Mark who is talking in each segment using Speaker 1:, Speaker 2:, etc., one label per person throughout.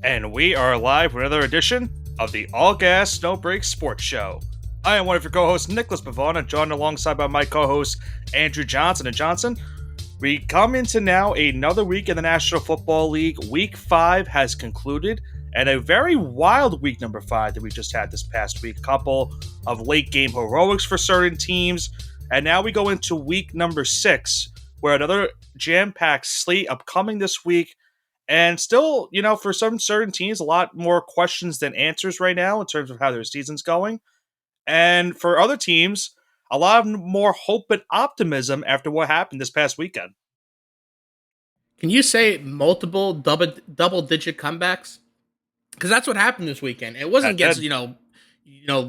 Speaker 1: And we are live with another edition of the All Gas No Break Sports Show. I am one of your co-hosts, Nicholas Pavona, joined alongside by my co-host, Andrew Johnson. And Johnson, we come into now another week in the National Football League. Week 5 has concluded, and a very wild week number 5 that we just had this past week. A couple of late-game heroics for certain teams, and now we go into week number 6, where another jam-packed slate upcoming this week. And still, for some certain teams, a lot more questions than answers right now in terms of how their season's going. And for other teams, a lot of more hope and optimism after what happened this past weekend.
Speaker 2: Can you say multiple double digit comebacks? Because that's what happened this weekend. It wasn't against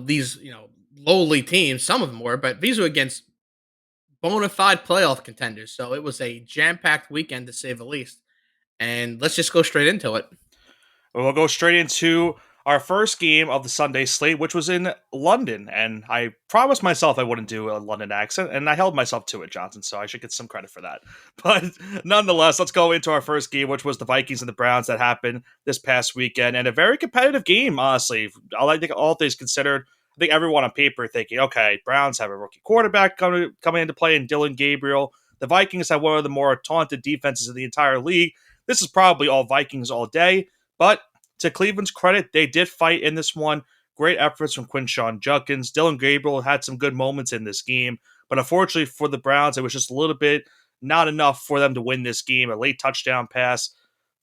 Speaker 2: these lowly teams. Some of them were, but these were against bona fide playoff contenders. So it was a jam packed weekend to say the least. And let's just go straight into it.
Speaker 1: We'll go straight into our first game of the Sunday slate, which was in London. And I promised myself I wouldn't do a London accent, and I held myself to it, Johnson, so I should get some credit for that. But nonetheless, let's go into our first game, which was the Vikings and the Browns that happened this past weekend. And a very competitive game, honestly. I think all things considered, I think everyone on paper thinking, okay, Browns have a rookie quarterback coming into play in Dylan Gabriel. The Vikings have one of the more talented defenses in the entire league. This is probably all Vikings all day, but to Cleveland's credit, they did fight in this one. Great efforts from Quinshon Judkins. Dylan Gabriel had some good moments in this game, but unfortunately for the Browns, it was just a little bit not enough for them to win this game. A late touchdown pass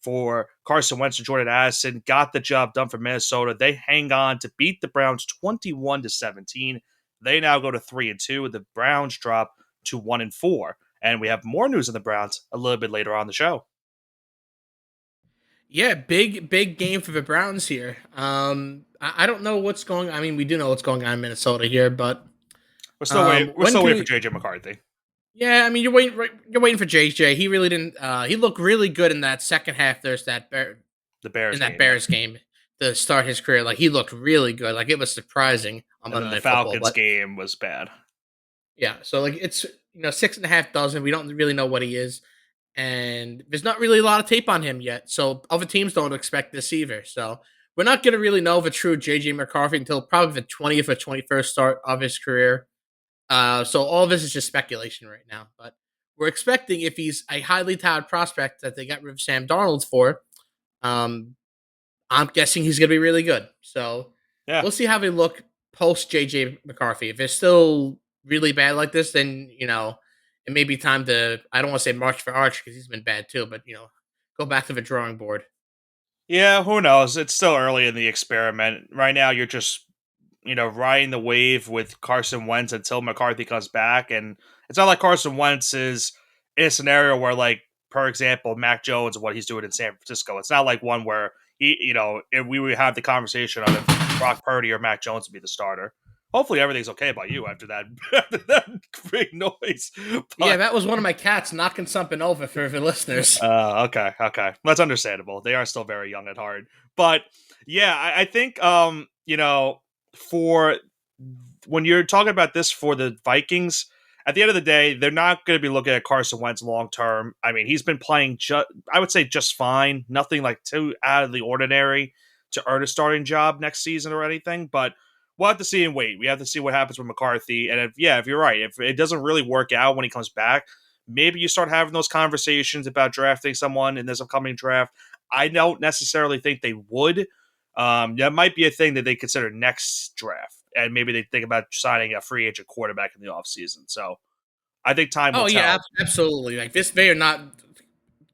Speaker 1: for Carson Wentz and Jordan Addison got the job done for Minnesota. They hang on to beat the Browns 21-17. They now go to 3-2. The Browns drop to 1-4. And we have more news on the Browns a little bit later on the show.
Speaker 2: Yeah, big game for the Browns here. I don't know what's going on. I mean, we do know what's going on in Minnesota here, but
Speaker 1: we're still waiting for JJ McCarthy.
Speaker 2: Yeah, I mean, you're waiting for JJ. He really didn't. He looked really good in that second half. There's that Bears game to start his career. Like, he looked really good. Like, it was surprising on Monday Night Football.
Speaker 1: The Falcons game was bad.
Speaker 2: Yeah, so like it's 6.5 dozen. We don't really know what he is. And there's not really a lot of tape on him yet, so other teams don't expect this either. So we're not going to really know the true J.J. McCarthy until probably the 20th or 21st start of his career. So all of this is just speculation right now. But we're expecting, if he's a highly touted prospect that they got rid of Sam Darnold for, I'm guessing he's going to be really good. So yeah, we'll see how they look post J.J. McCarthy. If it's still really bad like this, then, it may be time to, I don't want to say march for Arch because he's been bad too, but, go back to the drawing board.
Speaker 1: Yeah, who knows? It's still early in the experiment. Right now, you're just, riding the wave with Carson Wentz until McCarthy comes back. And it's not like Carson Wentz is in a scenario where, like, for example, Mac Jones and what he's doing in San Francisco. It's not like one where, if we would have the conversation on if Brock Purdy or Mac Jones would be the starter. Hopefully everything's okay by you after that big noise.
Speaker 2: But, yeah, that was one of my cats knocking something over for the listeners.
Speaker 1: Okay. That's understandable. They are still very young at heart. But, yeah, I think, for when you're talking about this for the Vikings, at the end of the day, they're not going to be looking at Carson Wentz long-term. I mean, he's been playing, I would say, just fine. Nothing like too out of the ordinary to earn a starting job next season or anything, but we'll have to see and wait. We have to see what happens with McCarthy. And if you're right, if it doesn't really work out when he comes back, maybe you start having those conversations about drafting someone in this upcoming draft. I don't necessarily think they would. That might be a thing that they consider next draft. And maybe they think about signing a free agent quarterback in the offseason. So I think time will tell.
Speaker 2: Yeah, absolutely. Like this, they're not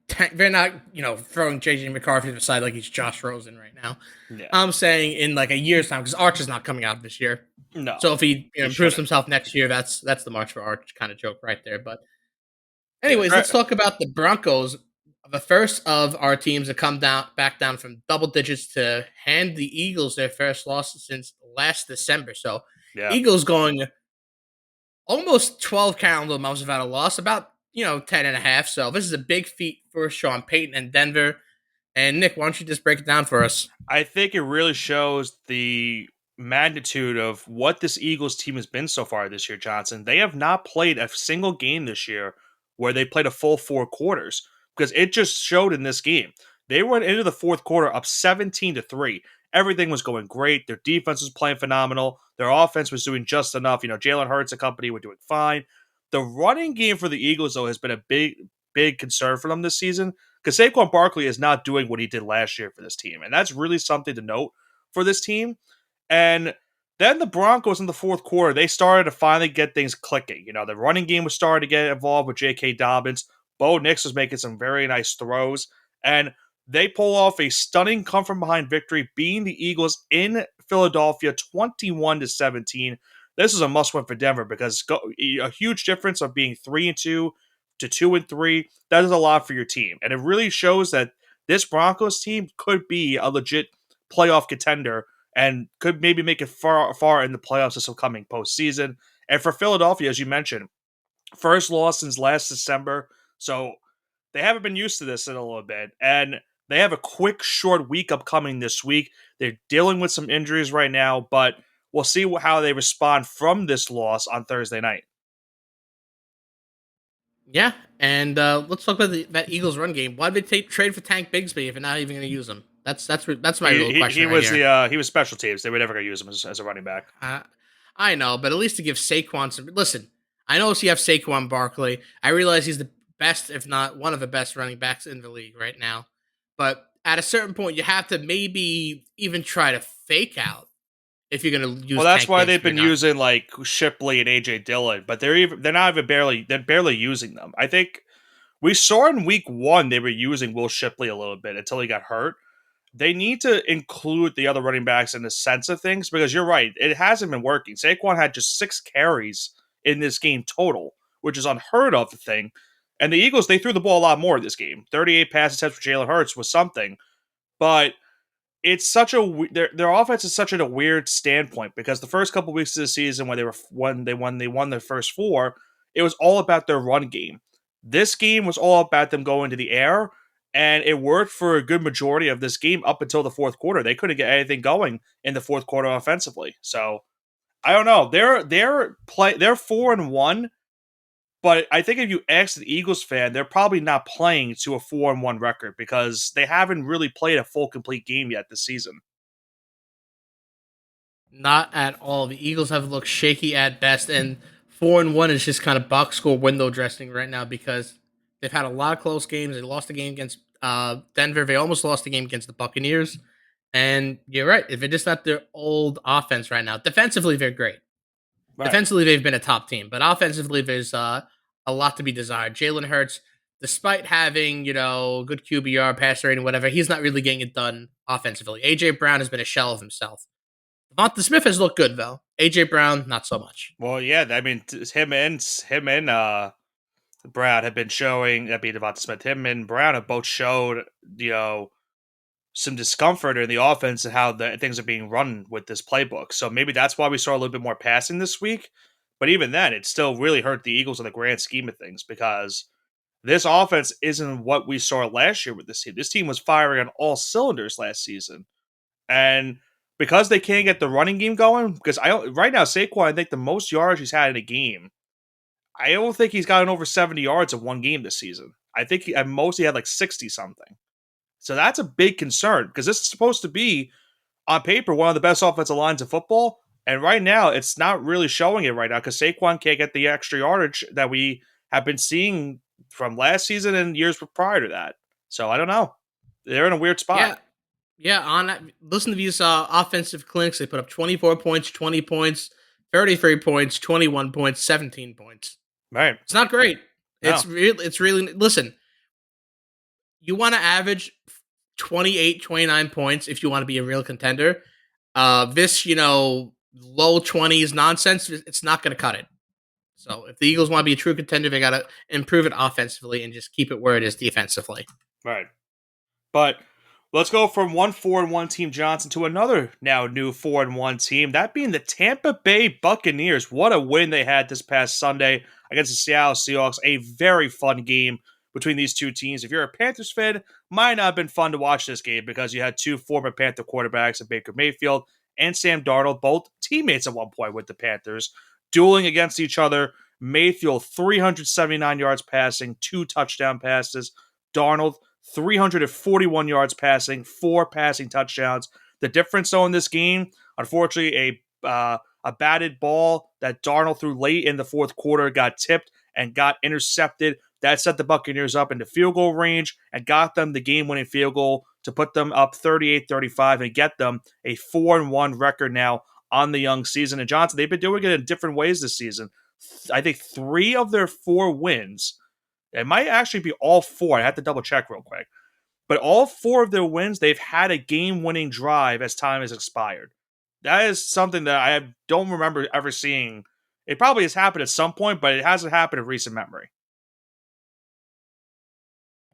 Speaker 2: throwing JJ McCarthy to the side like he's Josh Rosen right now. Yeah. I'm saying in like a year's time, because Arch is not coming out this year.
Speaker 1: No.
Speaker 2: So if he improves himself next year, that's the March for Arch kind of joke right there. But anyways, let's talk about the Broncos. The first of our teams to come back down from double digits to hand the Eagles their first loss since last December. So Eagles going almost 12 calendar months without a loss, about 10.5. So this is a big feat for Sean Payton and Denver. And Nick, why don't you just break it down for us?
Speaker 1: I think it really shows the magnitude of what this Eagles team has been so far this year, Johnson. They have not played a single game this year where they played a full 4 quarters, because it just showed in this game. They went into the fourth quarter up 17-3. Everything was going great. Their defense was playing phenomenal. Their offense was doing just enough. Jalen Hurts and company were doing fine. The running game for the Eagles, though, has been a big concern for them this season because Saquon Barkley is not doing what he did last year for this team. And that's really something to note for this team. And then the Broncos in the fourth quarter, they started to finally get things clicking. The running game was starting to get involved with J.K. Dobbins. Bo Nix was making some very nice throws. And they pull off a stunning come from behind victory, beating the Eagles in Philadelphia 21-17. This is a must win for Denver because a huge difference of being 3-2 to 2-3. That is a lot for your team. And it really shows that this Broncos team could be a legit playoff contender and could maybe make it far in the playoffs this upcoming postseason. And for Philadelphia, as you mentioned, first loss since last December. So they haven't been used to this in a little bit. And they have a quick, short week upcoming this week. They're dealing with some injuries right now, but we'll see how they respond from this loss on Thursday night.
Speaker 2: Yeah, and let's talk about that Eagles run game. Why did they trade for Tank Bigsby if they're not even going to use him? That's my real question.
Speaker 1: He was he was special teams. They were never going to use him as a running back.
Speaker 2: I know, but at least to give Saquon some. Listen, I know you have Saquon Barkley. I realize he's the best, if not one of the best running backs in the league right now. But at a certain point, you have to maybe even try to fake out if you're going to use.
Speaker 1: Well, that's why they've been using like Shipley and AJ Dillon, but they're barely using them. I think we saw in week 1 they were using Will Shipley a little bit until he got hurt. They need to include the other running backs in the sense of things because you're right, it hasn't been working. Saquon had just 6 carries in this game total, which is unheard of thing. And the Eagles, they threw the ball a lot more in this game. 38 pass attempts for Jalen Hurts was something, but it's such their offense is such a weird standpoint because the first couple weeks of the season when they won their first 4, it was all about their run game. This game was all about them going to the air, and it worked for a good majority of this game up until the fourth quarter. They couldn't get anything going in the fourth quarter offensively. So I don't know. They're 4-1. But I think if you ask the Eagles fan, they're probably not playing to a 4-1 record because they haven't really played a full, complete game yet this season.
Speaker 2: Not at all. The Eagles have looked shaky at best, and 4-1 is just kind of box score window dressing right now because they've had a lot of close games. They lost a game against Denver. They almost lost a game against the Buccaneers. And you're right. If it's just not their old offense right now, defensively, they're great. Right. Defensively, they've been a top team, but offensively, there's a lot to be desired. Jalen Hurts, despite having, good QBR, passer rating, whatever, he's not really getting it done offensively. A.J. Brown has been a shell of himself. Devonta Smith has looked good, though. A.J. Brown, not so much.
Speaker 1: Well, yeah, I mean, him and Brown have been showing, Devonta Smith, him and Brown have both showed, some discomfort in the offense and how things are being run with this playbook. So maybe that's why we saw a little bit more passing this week. But even then, it still really hurt the Eagles in the grand scheme of things because this offense isn't what we saw last year with this team. This team was firing on all cylinders last season. And because they can't get the running game going, because right now, Saquon, I think the most yards he's had in a game, I don't think he's gotten over 70 yards in one game this season. I think at most he had like 60-something. So that's a big concern because this is supposed to be, on paper, one of the best offensive lines in football. And right now, it's not really showing it right now because Saquon can't get the extra yardage that we have been seeing from last season and years prior to that. So I don't know. They're in a weird spot.
Speaker 2: Yeah. Listen to these offensive clinics. They put up 24 points, 20 points, 33 points, 21 points, 17 points.
Speaker 1: Right.
Speaker 2: It's not great.
Speaker 1: No.
Speaker 2: It's really, listen, you want to average 28, 29 points if you want to be a real contender. This, low 20s nonsense, it's not going to cut it. So if the Eagles want to be a true contender, they got to improve it offensively and just keep it where it is defensively.
Speaker 1: Right. But let's go from one 4-1 team, Johnson, to another now new 4-1 team, that being the Tampa Bay Buccaneers. What a win they had this past Sunday against the Seattle Seahawks. A very fun game between these two teams. If you're a Panthers fan, might not have been fun to watch this game because you had two former Panther quarterbacks in Baker Mayfield and Sam Darnold, both teammates at one point with the Panthers, dueling against each other. Mayfield, 379 yards passing, 2 touchdown passes. Darnold, 341 yards passing, 4 passing touchdowns. The difference, though, in this game, unfortunately, a batted ball that Darnold threw late in the fourth quarter got tipped and got intercepted. That set the Buccaneers up into field goal range and got them the game-winning field goal to put them up 38-35 and get them a 4-1 record now on the young season. And Johnson, they've been doing it in different ways this season. I think 3 of their 4 wins, it might actually be all 4. I have to double check real quick. But all 4 of their wins, they've had a game-winning drive as time has expired. That is something that I don't remember ever seeing. It probably has happened at some point, but it hasn't happened in recent memory.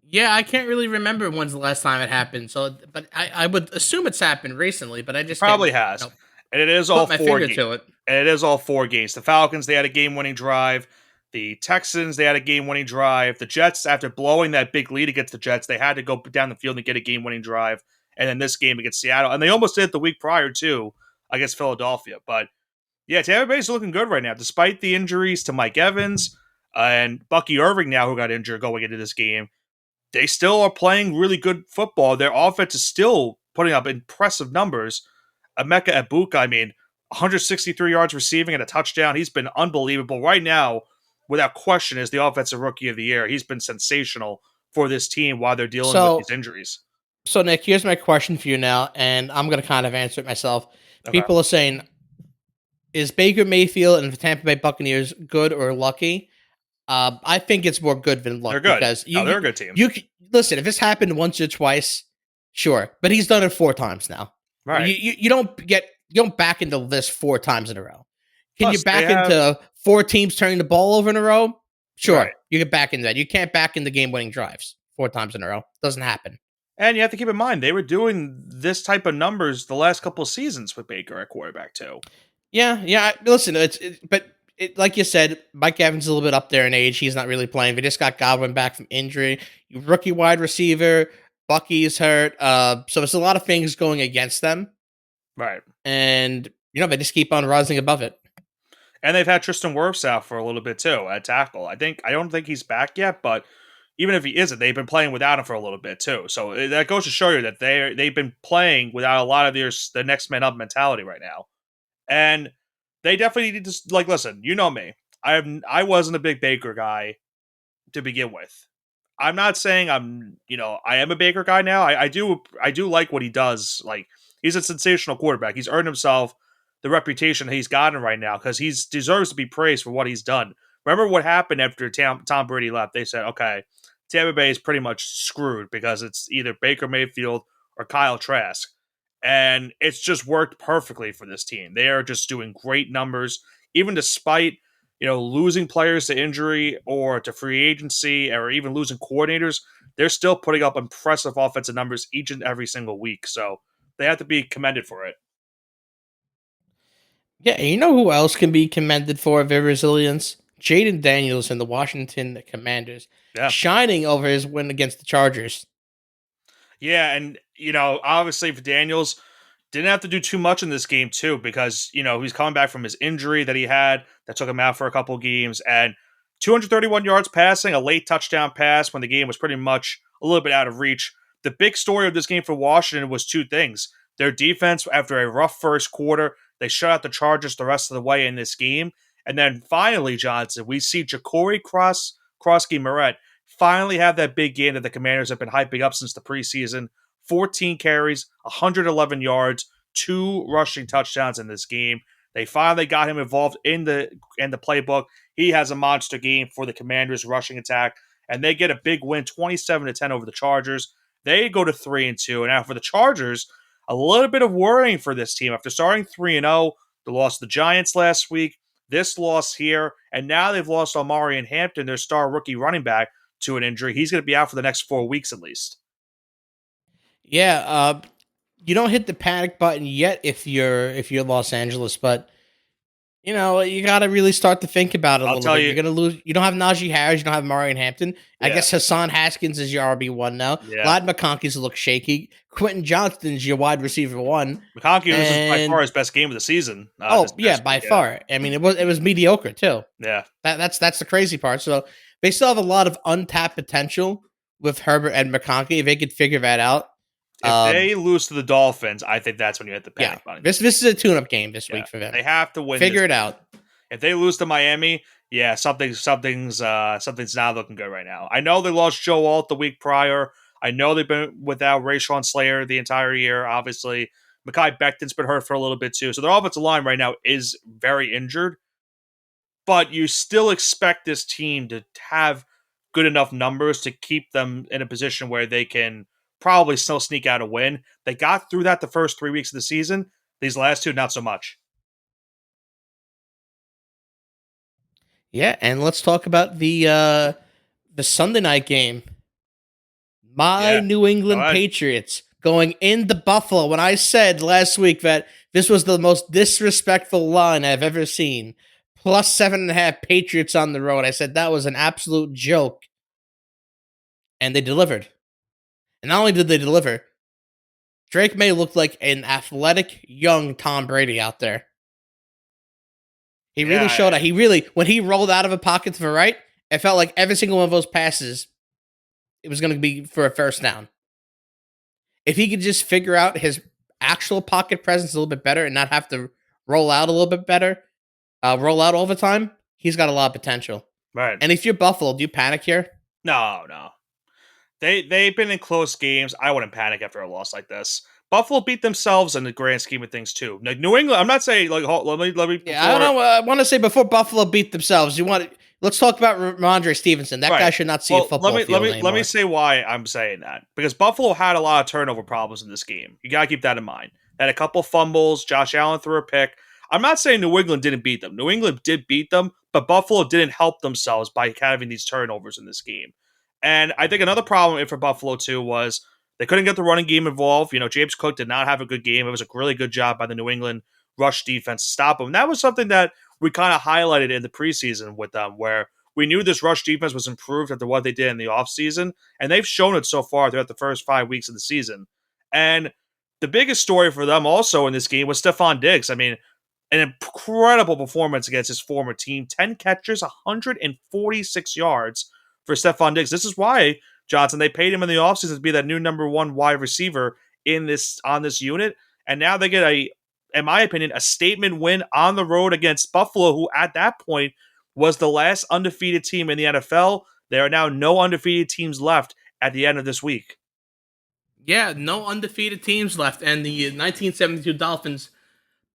Speaker 2: Yeah, I can't really remember when's the last time it happened. So, but I would assume it's happened recently, but I
Speaker 1: It
Speaker 2: just
Speaker 1: probably
Speaker 2: can't,
Speaker 1: has. And it is all
Speaker 2: put my
Speaker 1: 4
Speaker 2: finger
Speaker 1: games.
Speaker 2: to it.
Speaker 1: And it is all 4 games. The Falcons, they had a game-winning drive. The Texans, they had a game-winning drive. The Jets, after blowing that big lead against the Jets, they had to go down the field and get a game-winning drive. And then this game against Seattle. And they almost did it the week prior, too, against Philadelphia. But, yeah, Tampa Bay's looking good right now. Despite the injuries to Mike Evans and Bucky Irving now, who got injured going into this game, they still are playing really good football. Their offense is still putting up impressive numbers. Emeka Egbuka, 163 yards receiving and a touchdown. He's been unbelievable. Right now, without question, is the offensive rookie of the year. He's been sensational for this team while they're dealing with these injuries.
Speaker 2: So, Nick, here's my question for you now, and I'm going to kind of answer it myself. Okay. People are saying, is Baker Mayfield and the Tampa Bay Buccaneers good or lucky? I think it's more good than lucky.
Speaker 1: They're good.
Speaker 2: Because
Speaker 1: they're a good team.
Speaker 2: Listen, if this happened once or twice, sure. But he's done it 4 times now.
Speaker 1: Right.
Speaker 2: You don't back into this 4 times in a row. Can you back into 4 teams turning the ball over in a row? Sure. Right. You get back into that. You can't back into game-winning drives 4 times in a row. Doesn't happen.
Speaker 1: And you have to keep in mind, they were doing this type of numbers the last couple of seasons with Baker at quarterback, too.
Speaker 2: Yeah. Listen, but like you said, Mike Evans is a little bit up there in age. He's not really playing. They just got Godwin back from injury. Rookie wide receiver. Bucky's hurt. So there's a lot of things going against them.
Speaker 1: Right.
Speaker 2: And, they just keep on rising above it.
Speaker 1: And they've had Tristan Wirfs out for a little bit, too, at tackle. I don't think he's back yet, but even if he isn't, they've been playing without him for a little bit, too. So that goes to show you that they've been playing without a lot of the next man up mentality right now. And they definitely need to, listen, you know me. I wasn't a big Baker guy to begin with. I'm not saying I am a Baker guy now. I do like what he does. He's a sensational quarterback. He's earned himself the reputation he's gotten right now because he deserves to be praised for what he's done. Remember what happened after Tom Brady left? They said, okay, Tampa Bay is pretty much screwed because it's either Baker Mayfield or Kyle Trask. And it's just worked perfectly for this team. They are just doing great numbers, even despite losing players to injury or to free agency or even losing coordinators. They're still putting up impressive offensive numbers each and every single week. So they have to be commended for it.
Speaker 2: Yeah, you know who else can be commended for their resilience? Jaden Daniels and the Washington Commanders. Yeah. Shining over his win against the Chargers.
Speaker 1: Yeah, and, obviously for Daniels, didn't have to do too much in this game, too, because, he's coming back from his injury that he had that took him out for a couple of games, and 231 yards passing, a late touchdown pass when the game was pretty much a little bit out of reach. The big story of this game for Washington was 2 things. Their defense, after a rough first quarter, they shut out the Chargers the rest of the way in this game. And then finally, Johnson, we see Ja'Cory Krosky-Moret finally have that big game that the Commanders have been hyping up since the preseason. 14 carries, 111 yards, 2 rushing touchdowns in this game. They finally got him involved in the playbook. He has a monster game for the Commanders' rushing attack, and they get a big win, 27-10 over the Chargers. They go to 3-2, and now for the Chargers, a little bit of worrying for this team. After starting 3-0, they lost the Giants last week, this loss here, and now they've lost Omarion Hampton, their star rookie running back, to an injury. He's going to be out for the next 4 weeks at least.
Speaker 2: Yeah, you don't hit the panic button yet if you're Los Angeles, but you got to really start to think about it a little bit. You're going to lose. You don't have Najee Harris. You don't have Omarion Hampton. Yeah. I guess Hassan Haskins is your RB1 now. Yeah. Ladd McConkey's look shaky. Quentin Johnston's your wide receiver 1.
Speaker 1: McConkey was by far his best game of the season.
Speaker 2: By far. I mean, it was mediocre too.
Speaker 1: Yeah,
Speaker 2: that's the crazy part. So they still have a lot of untapped potential with Herbert and McConkey. If they could figure that out,
Speaker 1: If
Speaker 2: um,
Speaker 1: they lose to the Dolphins, I think that's when you hit the
Speaker 2: yeah,
Speaker 1: panic button.
Speaker 2: this is a tune-up game this
Speaker 1: Yeah,
Speaker 2: week for them.
Speaker 1: they have to win this
Speaker 2: Figure it
Speaker 1: game.
Speaker 2: out.
Speaker 1: If they lose to Miami, yeah, something's not looking good right now. I know they lost Joe Alt the week prior. I know they've been without Rashawn Slayer the entire year. Obviously, Mekhi Becton's been hurt for a little bit too. So their offensive line right now is very injured. But you still expect this team to have good enough numbers to keep them in a position where they can probably still sneak out a win. They got through that the first 3 weeks of the season. These last two, not so much.
Speaker 2: Yeah, and let's talk about the Sunday night game. My
Speaker 1: Yeah.
Speaker 2: New
Speaker 1: Go
Speaker 2: England
Speaker 1: ahead.
Speaker 2: Patriots going into Buffalo. When I said last week that this was the most disrespectful line I've ever seen, plus 7.5 Patriots on the road, I said that was an absolute joke. And they delivered. And not only did they deliver, Drake May looked like an athletic young Tom Brady out there. He really
Speaker 1: Yeah,
Speaker 2: showed that. When he rolled out of a pocket to the right, it felt like every single one of those passes, it was going to be for a first down. If he could just figure out his actual pocket presence a little bit better and not have to roll out a little bit better, roll out all the time, he's got a lot of potential.
Speaker 1: right.
Speaker 2: And if you're Buffalo, do you panic here?
Speaker 1: No. They've been in close games. I wouldn't panic after a loss like this. Buffalo beat themselves in the grand scheme of things too. Like New England, I'm not saying like let me
Speaker 2: Yeah, I don't know. I want to say before Buffalo beat themselves, let's talk about Ramondre Stevenson. That guy should not see a football field anymore.
Speaker 1: let me say why I'm saying that, because Buffalo had a lot of turnover problems in this game. You gotta keep that in mind. They had a couple fumbles. Josh Allen threw a pick. I'm not saying New England didn't beat them. New England did beat them, but Buffalo didn't help themselves by having these turnovers in this game. And I think another problem for Buffalo too was they couldn't get the running game involved. You know, James Cook did not have a good game. It was a really good job by the New England rush defense to stop him. And that was something that we kind of highlighted in the preseason with them, where we knew this rush defense was improved after what they did in the offseason, and they've shown it so far throughout the first 5 weeks of the season. And the biggest story for them also in this game was Stephon Diggs. I mean, an incredible performance against his former team. 10 catches, 146 yards for Stephon Diggs. This is why, Johnson, they paid him in the offseason to be that new number one wide receiver on this unit. And now they get in my opinion, a statement win on the road against Buffalo, who at that point was the last undefeated team in the NFL. There are now no undefeated teams left at the end of this week.
Speaker 2: Yeah, no undefeated teams left, and the 1972 Dolphins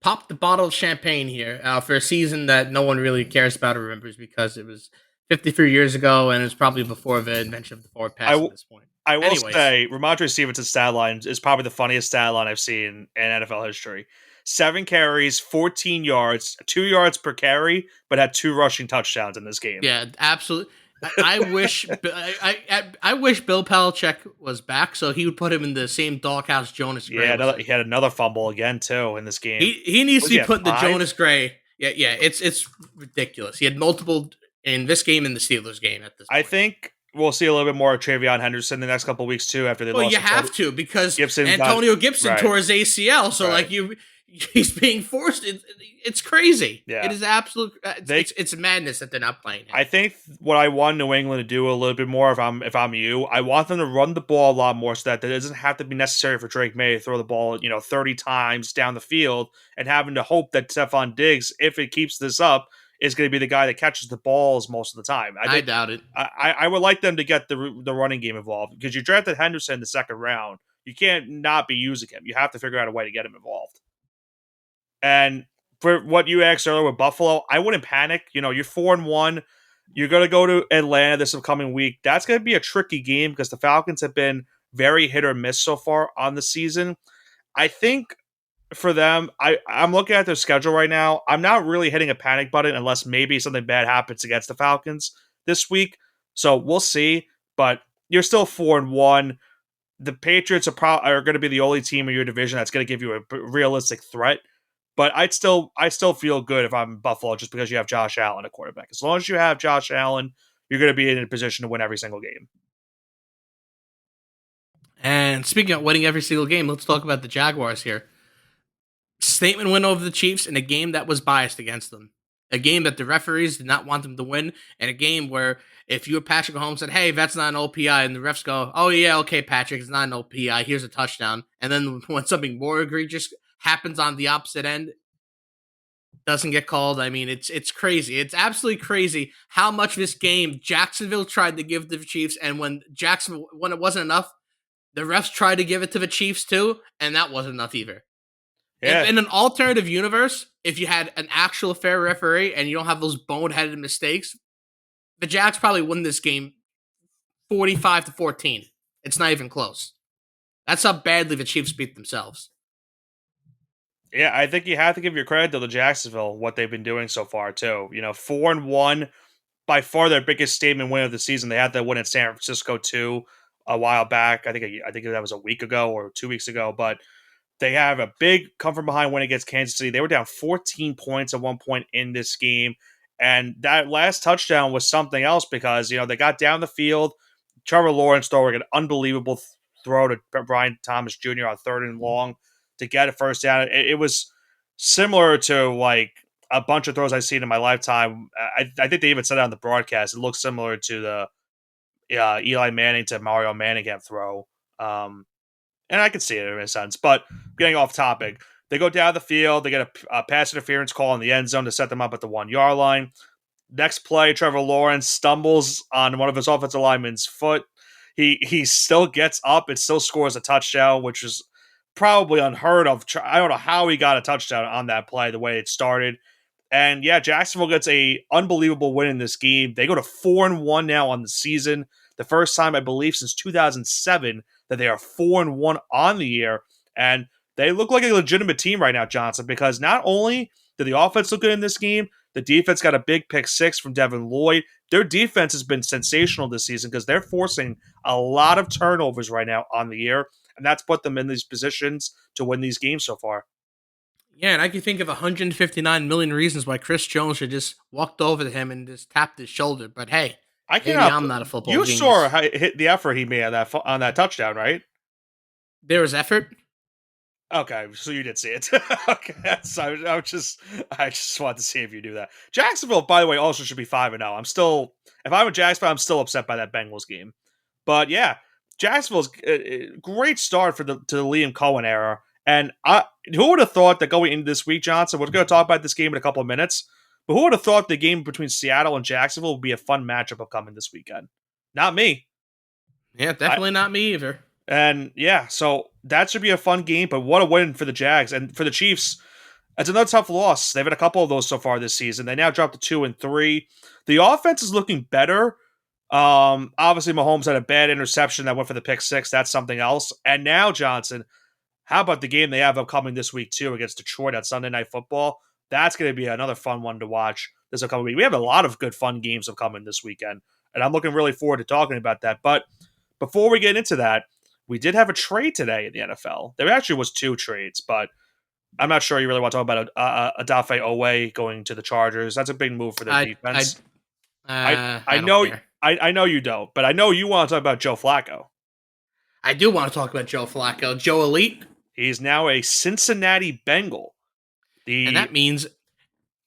Speaker 2: popped the bottle of champagne here for a season that no one really cares about or remembers because it was 53 years ago, and it was probably before the invention of the forward pass at this point.
Speaker 1: I will
Speaker 2: Anyways,
Speaker 1: say, Ramondre Stevenson's stat line is probably the funniest stat line I've seen in NFL history. 7 carries, 14 yards, 2 yards per carry, but had 2 rushing touchdowns in this game.
Speaker 2: yeah, absolutely. I wish I wish Bill Belichick was back so he would put him in the same doghouse Jonas Gray.
Speaker 1: Yeah, he had another fumble again too in this game.
Speaker 2: He needs to be put in the
Speaker 1: 5?
Speaker 2: Jonas Gray. Yeah, it's ridiculous. He had multiple in this game and the Steelers game at this point.
Speaker 1: I think we'll see a little bit more of Travion Henderson the next couple of weeks too after they lost.
Speaker 2: Well, you have to because
Speaker 1: Gibson
Speaker 2: Antonio Gibson tore his ACL, so
Speaker 1: Right.
Speaker 2: like he's being forced. It's crazy.
Speaker 1: Yeah.
Speaker 2: It is absolute. It's madness that they're not playing him.
Speaker 1: I think what I want New England to do a little bit more, if I'm you, I want them to run the ball a lot more so that it doesn't have to be necessary for Drake May to throw the ball 30 times down the field and having to hope that Stephon Diggs, if it keeps this up, is going to be the guy that catches the balls most of the time.
Speaker 2: I doubt it.
Speaker 1: I would like them to get the running game involved because you drafted Henderson in the second round. You can't not be using him. You have to figure out a way to get him involved. And for what you asked earlier with Buffalo, I wouldn't panic. You're 4-1. You're going to go to Atlanta this upcoming week. That's going to be a tricky game because the Falcons have been very hit or miss so far on the season. I think for them, I'm looking at their schedule right now. I'm not really hitting a panic button unless maybe something bad happens against the Falcons this week. So we'll see. But you're still 4-1. The Patriots are going to be the only team in your division that's going to give you a realistic threat. But I still feel good if I'm Buffalo just because you have Josh Allen at quarterback. As long as you have Josh Allen, you're going to be in a position to win every single game.
Speaker 2: And speaking of winning every single game, let's talk about the Jaguars here. Statement win over the Chiefs in a game that was biased against them. A game that the referees did not want them to win, and a game where if you were Patrick Mahomes said, "Hey, that's not an OPI," and the refs go, "Oh yeah, okay, Patrick, it's not an OPI. Here's a touchdown," and then when something more egregious happens on the opposite end, doesn't get called. I mean, it's crazy. It's absolutely crazy how much this game Jacksonville tried to give the Chiefs, and when it wasn't enough, the refs tried to give it to the Chiefs too, and that wasn't enough either. If
Speaker 1: Yeah,
Speaker 2: in an alternative universe, if you had an actual fair referee and you don't have those boneheaded mistakes, the Jags probably win this game 45-14. It's not even close. That's how badly the Chiefs beat themselves.
Speaker 1: yeah. I think you have to give your credit to the Jacksonville what they've been doing so far too. 4-1, by far their biggest statement win of the season. They had that win at San Francisco too a while back. I think that was a week ago or 2 weeks ago, but they have a big come from behind win against Kansas City. They were down 14 points at one point in this game. And that last touchdown was something else because, they got down the field. Trevor Lawrence throwing an unbelievable throw to Brian Thomas Jr. on 3rd and long to get a first down. It was similar to like a bunch of throws I've seen in my lifetime. I think they even said it on the broadcast. It looks similar to the Eli Manning to Mario Manningham throw. And I can see it in a sense. But getting off topic, they go down the field. They get a pass interference call in the end zone to set them up at the 1 yard line. Next play, Trevor Lawrence stumbles on one of his offensive linemen's foot. He still gets up and still scores a touchdown, which is probably unheard of. I don't know how he got a touchdown on that play, the way it started. And yeah, Jacksonville gets a unbelievable win in this game. They go to 4-1 now on the season. The first time I believe since 2007 that they are 4-1 on the year, and they look like a legitimate team right now, Johnson. Because not only did the offense look good in this game, the defense got a big pick six from Devin Lloyd. Their defense has been sensational this season because they're forcing a lot of turnovers right now on the year, and that's put them in these positions to win these games so far.
Speaker 2: Yeah, and I can think of 159 million reasons why Chris Jones should just walked over to him and just tapped his shoulder. But hey,
Speaker 1: I
Speaker 2: maybe
Speaker 1: cannot.
Speaker 2: I'm not a football
Speaker 1: You saw
Speaker 2: genius.
Speaker 1: how hit the effort he made on that touchdown, right?
Speaker 2: There was effort.
Speaker 1: Okay, so you did see it. Okay, so I just wanted to see if you do that. Jacksonville, by the way, also should be 5-0. If I'm a Jags fan, I'm still upset by that Bengals game. But yeah, Jacksonville's a great start to the Liam Cohen era. And who would have thought that going into this week, Johnson? We're going to talk about this game in a couple of minutes. But who would have thought the game between Seattle and Jacksonville would be a fun matchup upcoming this weekend? Not me.
Speaker 2: Yeah,
Speaker 1: I,
Speaker 2: definitely not me either.
Speaker 1: and yeah, so that should be a fun game. But what a win for the Jags and for the Chiefs. It's another tough loss. They've had a couple of those so far this season. They now dropped to 2-3. The offense is looking better. Obviously, Mahomes had a bad interception that went for the pick six. That's something else. And now, Johnson, how about the game they have upcoming this week too against Detroit on Sunday Night Football? That's going to be another fun one to watch this upcoming week. We have a lot of good fun games upcoming this weekend, and I'm looking really forward to talking about that. But before we get into that, we did have a trade today in the NFL. There actually was two trades, but I'm not sure you really want to talk about Adafe Owe going to the Chargers. That's a big move for their
Speaker 2: I
Speaker 1: defense. I I
Speaker 2: I don't
Speaker 1: know
Speaker 2: care.
Speaker 1: I know you don't, but I know you want to talk about Joe Flacco.
Speaker 2: I do want to talk about Joe Flacco, Joe Elite,
Speaker 1: He's now a Cincinnati Bengal.
Speaker 2: and
Speaker 1: The
Speaker 2: that means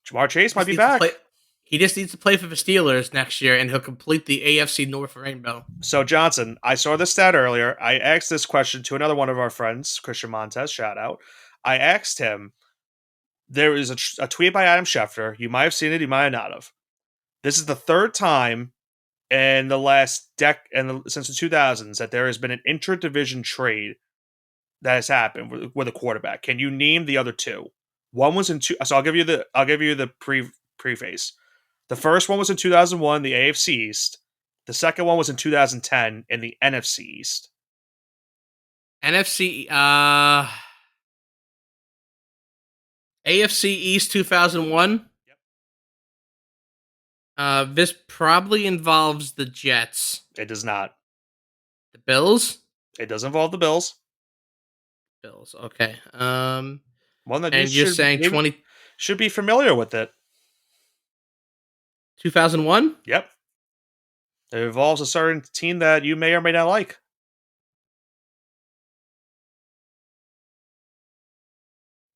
Speaker 1: Jamar Chase might
Speaker 2: just
Speaker 1: be
Speaker 2: needs to play.
Speaker 1: back.
Speaker 2: He just needs to play for the Steelers next year, and he'll complete the AFC North rainbow.
Speaker 1: So Johnson, I saw this stat earlier. I asked this question to another one of our friends, Christian Montez. Shout out. I asked him. There is a tweet by Adam Schefter. You might have seen it. You might not have. This is the third time in the last since the 2000s that there has been an intra-division trade that has happened with a quarterback. Can you name the other two? One was in two. So I'll give you the preface. The first one was in 2001, the AFC East. The second one was in 2010 in the NFC East.
Speaker 2: NFC, AFC East 2001.
Speaker 1: Yep.
Speaker 2: This probably involves the Jets,
Speaker 1: It does not.
Speaker 2: the Bills.
Speaker 1: It does involve the Bills.
Speaker 2: Bills. Okay.
Speaker 1: One that you
Speaker 2: And you're
Speaker 1: should
Speaker 2: saying
Speaker 1: maybe should be familiar with it.
Speaker 2: 2001?
Speaker 1: Yep. It involves a certain team that you may or may not like.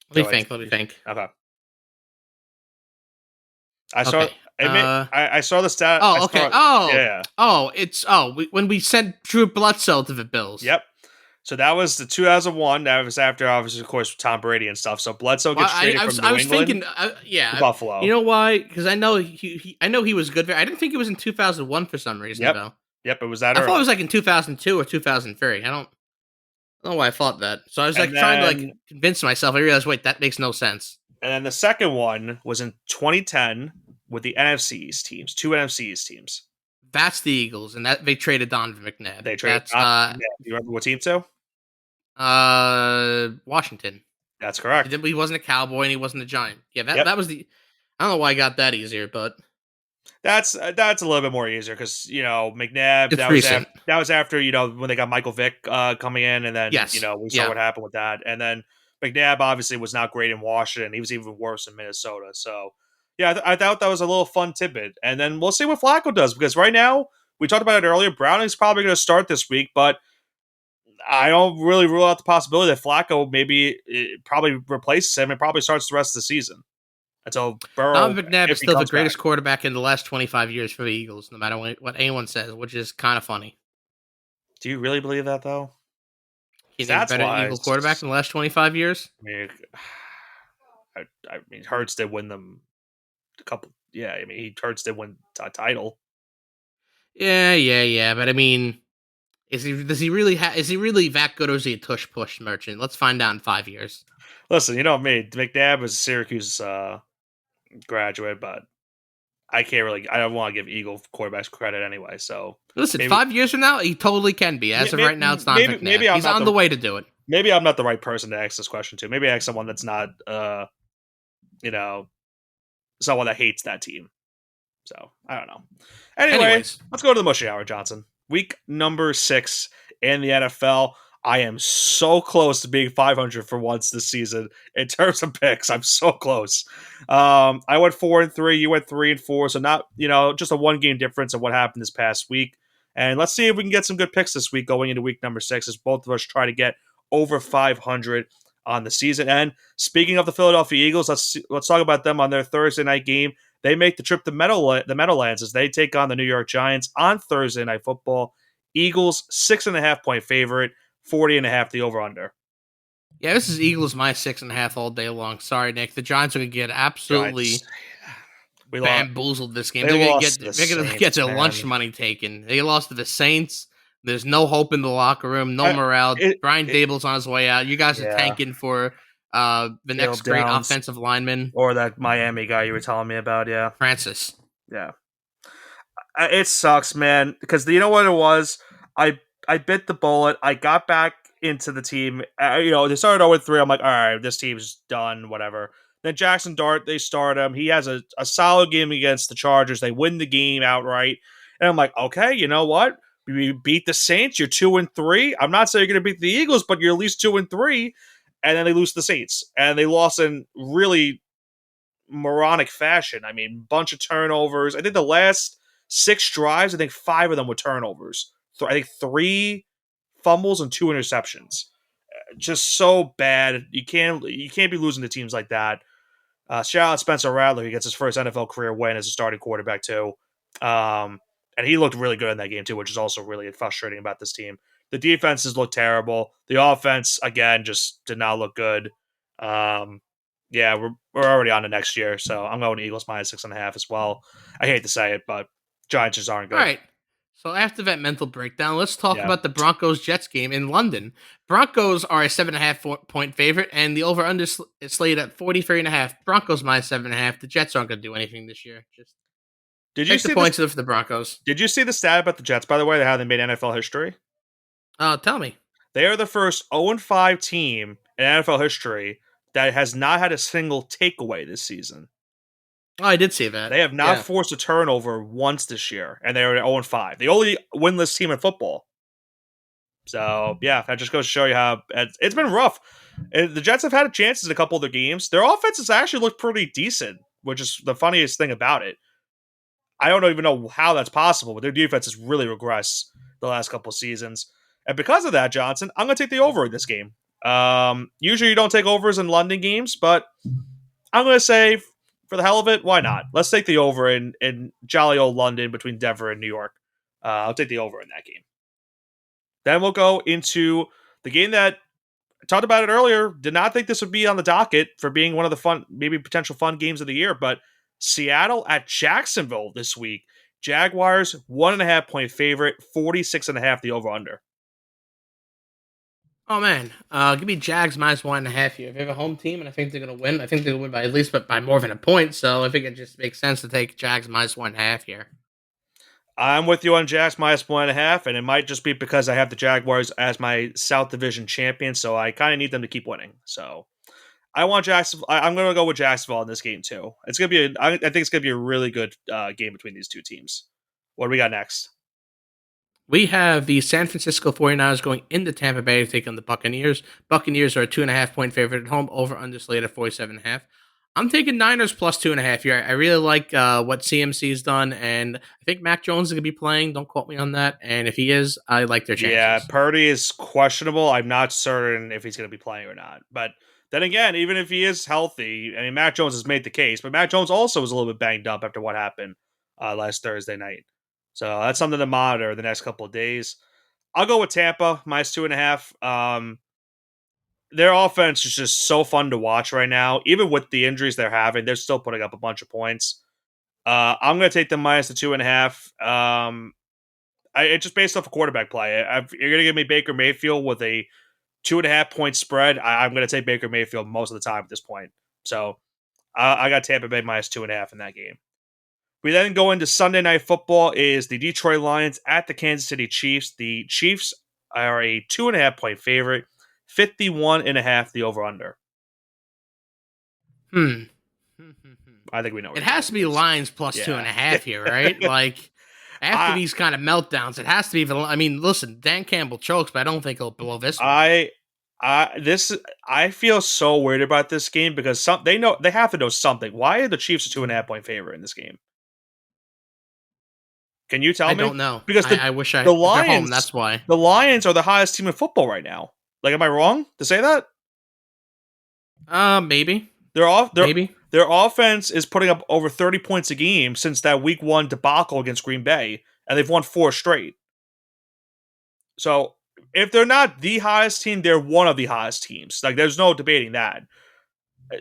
Speaker 2: Let me
Speaker 1: Go ahead.
Speaker 2: think. Let me think.
Speaker 1: Okay. I saw.
Speaker 2: Okay.
Speaker 1: I saw the stat. I
Speaker 2: Oh, okay.
Speaker 1: saw. Yeah.
Speaker 2: When we sent Drew Bledsoe to the Bills.
Speaker 1: Yep. So that was the 2001. That was after, obviously, of course, Tom Brady and stuff. So Bledsoe
Speaker 2: Well,
Speaker 1: gets traded from
Speaker 2: I
Speaker 1: New
Speaker 2: was
Speaker 1: England
Speaker 2: thinking,
Speaker 1: to
Speaker 2: yeah, you
Speaker 1: Buffalo.
Speaker 2: know why? Because I know he was good. I didn't think he was in 2001 for some reason
Speaker 1: Yep.
Speaker 2: though.
Speaker 1: Yep. It was that
Speaker 2: I thought it
Speaker 1: early.
Speaker 2: was like in 2002 or 2003. I don't know why I thought that. So I was
Speaker 1: And
Speaker 2: like trying to like
Speaker 1: then
Speaker 2: convince myself. I realized, wait, that makes no sense.
Speaker 1: the second one was in 2010 with the NFC East teams, two NFC East teams.
Speaker 2: That's the Eagles, and that they traded Donovan McNabb.
Speaker 1: They traded.
Speaker 2: That's
Speaker 1: You remember what team too?
Speaker 2: Washington.
Speaker 1: That's correct.
Speaker 2: He wasn't a Cowboy and he wasn't a Giant. Yeah,
Speaker 1: Yep.
Speaker 2: that was the. I don't know why I got that easier, but
Speaker 1: That's a little bit more easier because McNabb.
Speaker 2: it's recent.
Speaker 1: That was after when they got Michael Vick coming in, and then
Speaker 2: Yes.
Speaker 1: we saw
Speaker 2: Yeah.
Speaker 1: what happened with that, and then McNabb obviously was not great in Washington. He was even worse in Minnesota. So yeah, I thought that was a little fun tidbit, and then we'll see what Flacco does because right now we talked about it earlier. Browning's probably going to start this week, but I don't really rule out the possibility that Flacco maybe probably replaces him and probably starts the rest of the season until Burrow,
Speaker 2: Donovan McNabb is
Speaker 1: if he
Speaker 2: still the
Speaker 1: comes back.
Speaker 2: greatest quarterback in the last 25 years for the Eagles, no matter what anyone says, which is kind of funny.
Speaker 1: Do you really believe that though?
Speaker 2: He named a
Speaker 1: Stats
Speaker 2: better Eagle
Speaker 1: wise,
Speaker 2: quarterback in the last 25 years.
Speaker 1: I mean, Hurts did win them a couple. Yeah, I mean, Hurts did win a title.
Speaker 2: Yeah. But I mean, is he really that good, or is he a tush push merchant? Let's find out in 5 years.
Speaker 1: Listen, you know me, McNabb was a Syracuse graduate, but I don't want to give Eagle quarterbacks credit anyway. So
Speaker 2: Listen,
Speaker 1: maybe
Speaker 2: 5 years from now, he totally can be. As of right now, it's not McNabb.
Speaker 1: I'm
Speaker 2: He's
Speaker 1: not
Speaker 2: on the way to do it.
Speaker 1: maybe I'm not the right person to ask this question to. Maybe ask someone that's not you know someone that hates that team. So I don't know. Anyway,
Speaker 2: Anyways,
Speaker 1: let's go to the mushy hour, Johnson. Week number 6 in the NFL. I am so close to being 500 for once this season in terms of picks. I'm so close. I went 4-3. You went 3-4. So not just a 1-game difference of what happened this past week. And let's see if we can get some good picks this week going into week number 6 as both of us try to get over 500 on the season. And speaking of the Philadelphia Eagles, let's talk about them on their Thursday night game. They make the trip to the Meadowlands as they take on the New York Giants on Thursday Night Football. Eagles 6.5-point favorite, 40.5 the over/under.
Speaker 2: yeah, this is Eagles minus 6.5 all day long. Sorry, Nick. The Giants are gonna get absolutely bamboozled this game. They're gonna get their lunch money taken. They lost to the Saints. There's no hope in the locker room, no morale. Brian Dable's on his way out. You guys are tanking for the next great offensive lineman.
Speaker 1: Or that Miami guy you were telling me about, yeah.
Speaker 2: Francis.
Speaker 1: Yeah. It sucks, man, because you know what it was? I bit the bullet. I got back into the team. They started 0-3. I'm like, all right, this team's done, whatever. Then Jackson Dart, they start him. He has a solid game against the Chargers. They win the game outright. And I'm like, okay, you know what? You beat the Saints. You're 2-3. I'm not saying you're going to beat the Eagles, but you're at least 2-3. And then they lose to the Saints. And they lost in really moronic fashion. I mean, bunch of turnovers. I think the last 6 drives, I think 5 of them were turnovers. So I think 3 fumbles and 2 interceptions. Just so bad. You can't be losing to teams like that. Shout out Spencer Rattler. He gets his first NFL career win as a starting quarterback too. And he looked really good in that game too, which is also really frustrating about this team. The defenses look terrible. The offense, again, just did not look good. Yeah, we're already on to next year, so I'm going Eagles minus 6.5 as well. I hate to say it, but Giants just aren't good.
Speaker 2: All right. So after that mental breakdown, let's talk about the Broncos-Jets game in London. Broncos are a 7.5-point favorite, and the over-under is slated at 43.5. Broncos minus 7.5. The Jets aren't going to do anything this year. Just take the points for the Broncos.
Speaker 1: Did you see the stat about the Jets, by the way, how they made NFL history?
Speaker 2: Tell me.
Speaker 1: They are the first 0-5 team in NFL history that has not had a single takeaway this season.
Speaker 2: Oh, I did see that.
Speaker 1: They have not forced a turnover once this year, and they are 0-5. The only winless team in football. So, yeah, that just goes to show you how it's been rough. The Jets have had chances in a couple of their games. Their offense has actually looked pretty decent, which is the funniest thing about it. I don't even know how that's possible, but their defense has really regressed the last couple of seasons. And because of that, Johnson, I'm going to take the over in this game. Usually you don't take overs in London games, but I'm going to say for the hell of it, why not? Let's take the over in jolly old London between Denver and New York. I'll take the over in that game. Then we'll go into the game that I talked about it earlier. Did not think this would be on the docket for being one of the fun, maybe potential fun games of the year, but Seattle at Jacksonville this week. Jaguars 1.5 point favorite, 46.5 the over under.
Speaker 2: Oh man, give me Jags -1.5 here. If you have a home team and I think they're gonna win, I think they'll win by at least by more than a point. So I think it just makes sense to take Jags -1.5 here.
Speaker 1: I'm with you on Jags -1.5, and it might just be because I have the Jaguars as my South Division champion, so I kind of need them to keep winning. So I want Jacksonville. I'm going to go with Jacksonville in this game too. It's going to be. I think it's going to be a really good game between these two teams. What do we got next?
Speaker 2: We have the San Francisco 49ers going into Tampa Bay to take on the Buccaneers. Buccaneers are a 2.5 point favorite at home, over under slate at 47.5. I'm taking Niners plus 2.5 here. I really like what CMC's done, and I think Mac Jones is going to be playing. Don't quote me on that. And if he is, I like their chances.
Speaker 1: Yeah, Purdy is questionable. I'm not certain if he's going to be playing or not. But then again, even if he is healthy, I mean, Mac Jones has made the case, but Mac Jones also was a little bit banged up after what happened last Thursday night. So that's something to monitor the next couple of days. I'll go with Tampa -2.5. Their offense is just so fun to watch right now. Even with the injuries they're having, they're still putting up a bunch of points. I'm going to take them -2.5. It's just based off a quarterback play. You're going to give me Baker Mayfield with a 2.5 point spread. I'm going to take Baker Mayfield most of the time at this point. So I got Tampa Bay -2.5 in that game. We then go into Sunday Night Football is the Detroit Lions at the Kansas City Chiefs. The Chiefs are a 2.5 point favorite, 51.5 the over-under. I think we know.
Speaker 2: It has to be Lions plus 2.5 here, right? Like, after these kind of meltdowns, it has to be. I mean, listen, Dan Campbell chokes, but I don't think he'll blow this one.
Speaker 1: I feel so weird about this game because they have to know something. Why are the Chiefs a 2.5 point favorite in this game? Can you tell me?
Speaker 2: I don't know.
Speaker 1: Because
Speaker 2: I wish the
Speaker 1: Lions,
Speaker 2: they're home, that's why.
Speaker 1: The Lions are the highest team in football right now. Like, am I wrong to say that?
Speaker 2: Maybe.
Speaker 1: Maybe. Their offense is putting up over 30 points a game since that week 1 debacle against Green Bay, and they've won 4 straight. So, if they're not the highest team, they're one of the highest teams. Like, there's no debating that.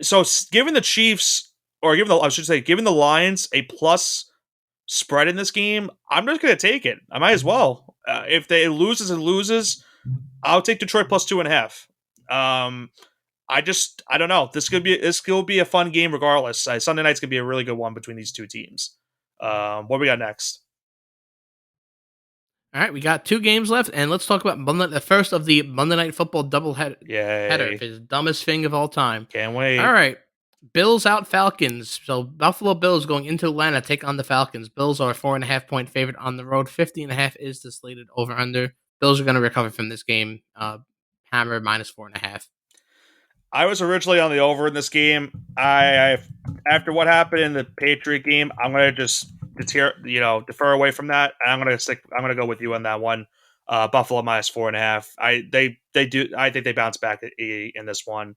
Speaker 1: So, given the Chiefs, or given the Lions a plus spread in this game, I'm just going to take it. I might as well. If it loses, I'll take Detroit plus 2.5. I don't know. This will be a fun game regardless. Sunday night's gonna be a really good one between these two teams. What do we got next?
Speaker 2: All right, we got 2 games left, and let's talk about the first of the Monday Night Football doubleheader.
Speaker 1: Yay!
Speaker 2: His dumbest thing of all time.
Speaker 1: Can't wait.
Speaker 2: All right, Bills out Falcons. So Buffalo Bills going into Atlanta to take on the Falcons. Bills are a 4.5 point favorite on the road. 50.5 is the slated over under. Bills are going to recover from this game. Hammer -4.5.
Speaker 1: I was originally on the over in this game. I after what happened in the Patriot game, I'm gonna just defer away from that. And I'm gonna go with you on that one. Buffalo -4.5. I think they bounce back in this one.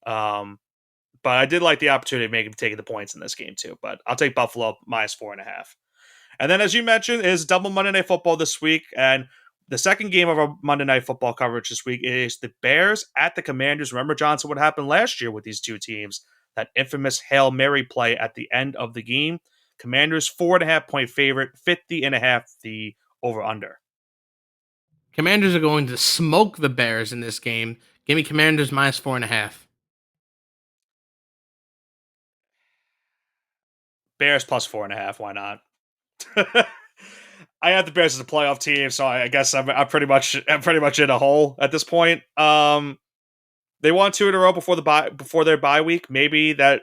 Speaker 1: But I did like the opportunity of maybe taking the points in this game too. But I'll take Buffalo -4.5. And then, as you mentioned, is double Monday Night Football this week, and the second game of our Monday Night Football coverage this week is the Bears at the Commanders. Remember, Johnson, what happened last year with these two teams? That infamous Hail Mary play at the end of the game. Commanders 4.5 point favorite, 50.5 the over-under.
Speaker 2: Commanders are going to smoke the Bears in this game. Give me Commanders -4.5.
Speaker 1: Bears plus 4.5. Why not? I have the Bears as a playoff team, so I guess I'm pretty much in a hole at this point. They won 2 in a row before their bye week. Maybe that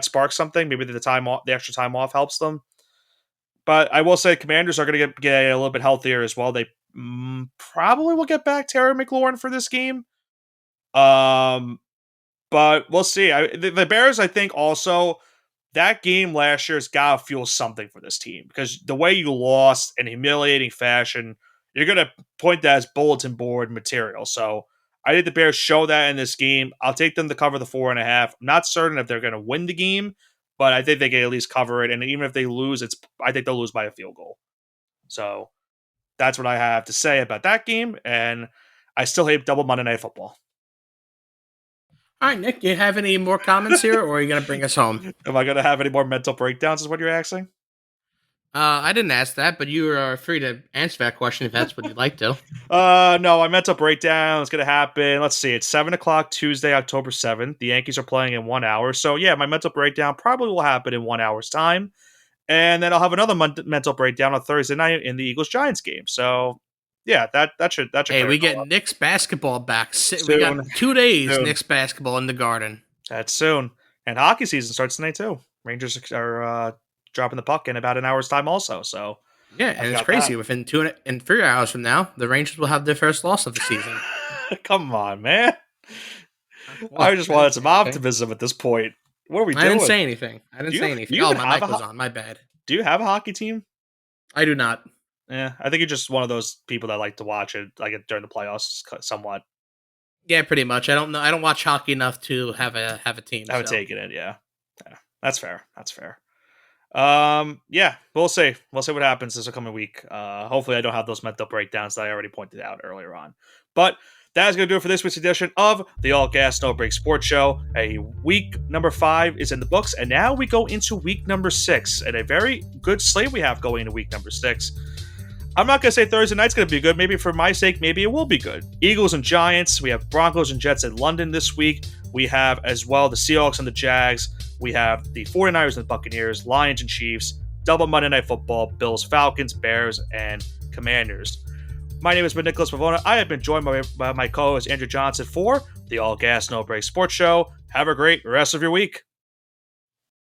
Speaker 1: sparks something. Maybe the extra time off helps them. But I will say, Commanders are going to get a little bit healthier as well. They probably will get back Terry McLaurin for this game. But we'll see. The Bears, I think, also. That game last year has got to fuel something for this team because the way you lost in humiliating fashion, you're going to point that as bulletin board material. So I think the Bears show that in this game. I'll take them to cover the 4.5. I'm not certain if they're going to win the game, but I think they can at least cover it. And even if they lose, I think they'll lose by a field goal. So that's what I have to say about that game. And I still hate double Monday Night Football.
Speaker 2: All right, Nick, you have any more comments here, or are you going to bring us home?
Speaker 1: Am I going to have any more mental breakdowns is what you're asking?
Speaker 2: I didn't ask that, but you are free to answer that question if that's what you'd like to.
Speaker 1: No, my mental breakdown is going to happen. Let's see. It's 7 o'clock Tuesday, October 7th. The Yankees are playing in 1 hour. So, yeah, my mental breakdown probably will happen in 1 hour's time. And then I'll have another mental breakdown on Thursday night in the Eagles-Giants game. So, yeah, that should.
Speaker 2: Hey, we get Knicks basketball back. We got 2 days Knicks basketball in the Garden.
Speaker 1: That's soon. And hockey season starts tonight, too. Rangers are dropping the puck in about an hour's time also. So,
Speaker 2: yeah, and it's crazy. Within 2 and 3 hours from now, the Rangers will have their first loss of the season.
Speaker 1: Come on, man. I just wanted some optimism at this point. What are we doing?
Speaker 2: I didn't say anything. Oh, my mic was on. My bad.
Speaker 1: Do you have a hockey team?
Speaker 2: I do not.
Speaker 1: Yeah, I think you're just one of those people that like to watch it like during the playoffs somewhat.
Speaker 2: Yeah, pretty much. I don't know. I don't watch hockey enough to have a team.
Speaker 1: I would take it. Yeah, that's fair. Yeah, we'll see. We'll see what happens this coming week. Hopefully, I don't have those mental breakdowns that I already pointed out earlier on. But that is going to do it for this week's edition of the All Gas No Break Sports Show. Week number 5 is in the books, and now we go into week number 6, and a very good slate we have going into week number 6. I'm not going to say Thursday night's going to be good. Maybe for my sake, maybe it will be good. Eagles and Giants. We have Broncos and Jets in London this week. We have as well the Seahawks and the Jags. We have the 49ers and the Buccaneers, Lions and Chiefs, double Monday Night Football, Bills, Falcons, Bears, and Commanders. My name is Nicholas Pavona. I have been joined by my co-host Andrew Johnson for the All Gas No Break Sports Show. Have a great rest of your week.